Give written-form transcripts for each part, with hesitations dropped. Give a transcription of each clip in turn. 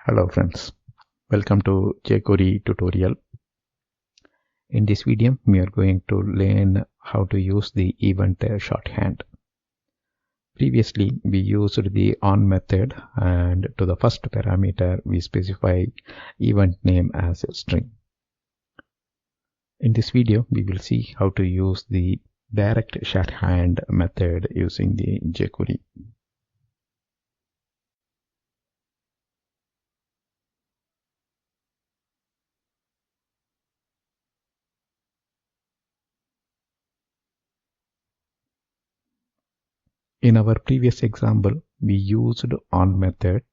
Hello friends, welcome to JQuery tutorial. In this video, we are going to learn how to use the event shorthand. Previously, we used the on method, and to the first parameter, we specify event name as a string. In this video, we will see how to use the direct shorthand method using the JQuery. In our previous example, we used on method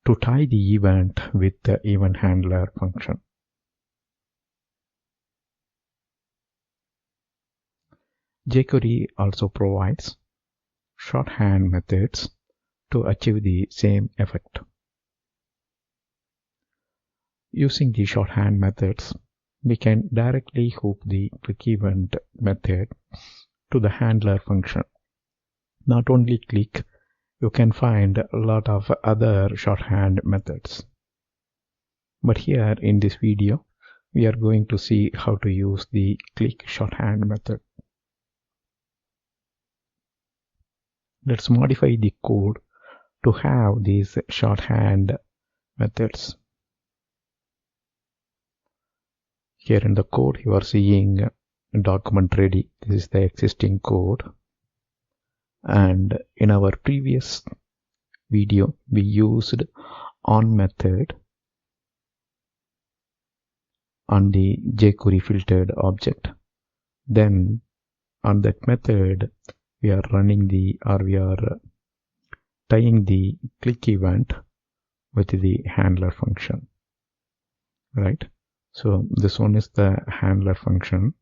to tie the event with the event handler function. JQuery also provides shorthand methods to achieve the same effect. Using the shorthand methods, we can directly hook the click event method to the handler function. Not only click, you can find a lot of other shorthand methods. But here in this video, we are going to see how to use the click shorthand method. Let's modify the code to have these shorthand methods. Here in the code, you are seeing document ready. This is the existing code. And in our previous video, we used on method on the JQuery filtered object. Then on that method, we are running we are tying the click event with the handler function, right? So this one is the handler function,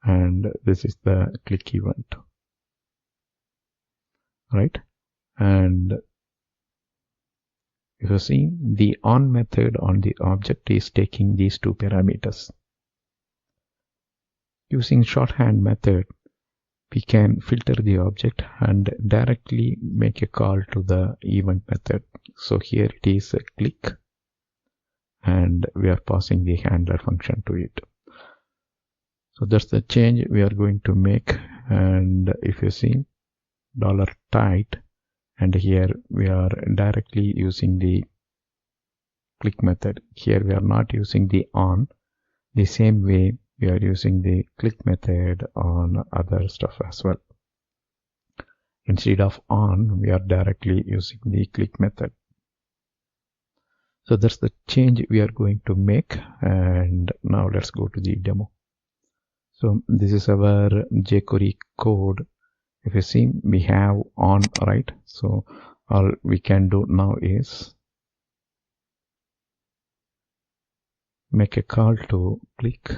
and this is the click event, right? And you see the on method on the object is taking these two parameters. Using shorthand method, we can filter the object and directly make a call to the event method. So here it is a click, and we are passing the handler function to it. So that's the change we are going to make. And if you see $tight, and here we are directly using the click method. Here we are not using the on. The same way we are using the click method on other stuff as well. Instead of on, we are directly using the click method. So that's the change we are going to make. And now let's go to the demo. So this is our JQuery code. If you see, we have on, right? So all we can do now is make a call to click.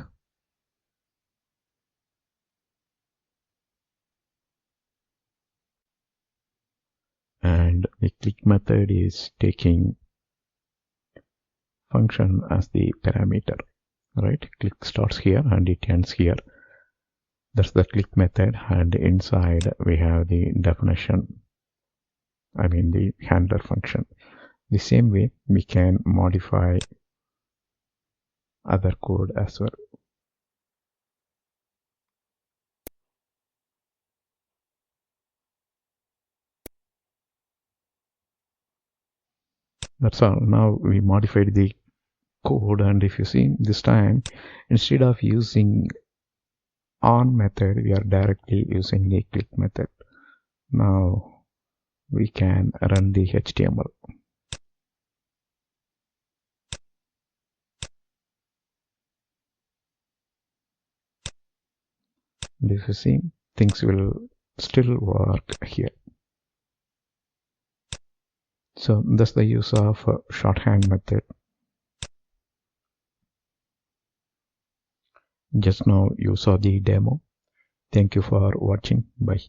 And the click method is taking function as the parameter, right? Click starts here and it ends here. That's the click method, and inside we have the definition, the handler function. The same way we can modify other code as well. That's all. Now we modified the code, and if you see this time, instead of using on method, we are directly using the click method. Now we can run the HTML. If you see, things will still work here. So that's the use of shorthand method. Just now you saw the demo. Thank you for watching. Bye.